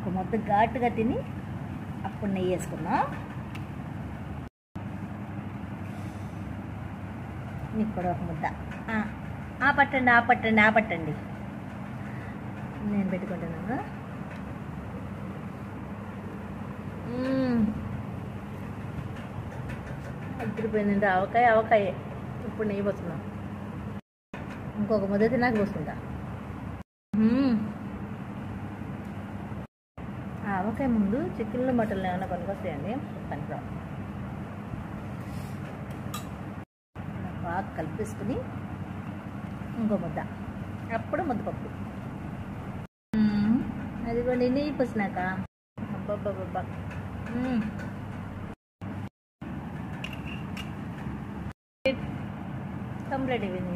ఒక ముద్ద ఘాటుగా తిని అప్పుడు నెయ్యి వేసుకున్నాం. మీకు కూడా ఒక ముద్ద పట్టండి. నేను పెట్టుకుంటున్నాను. అదిరిపోయిందండి. ఆవకాయ ఇప్పుడు నెయ్యి పోస్తున్నాం. ఇంకొక ముద్ద తిన్నాక పోసుకుంటా. ఆవకాయ ముందు చికెన్లు మటన్లు ఏమైనా పనికొస్తాయండి, పనికిరావు. బాగా కలిపేసుకుని ఇంకో ముద్ద, అప్పుడు ముద్దపప్పు. అది కూడా నెయ్యి పోసినాక అబ్బబ్బబ్బా కంప్లీట్ అయిపోయింది.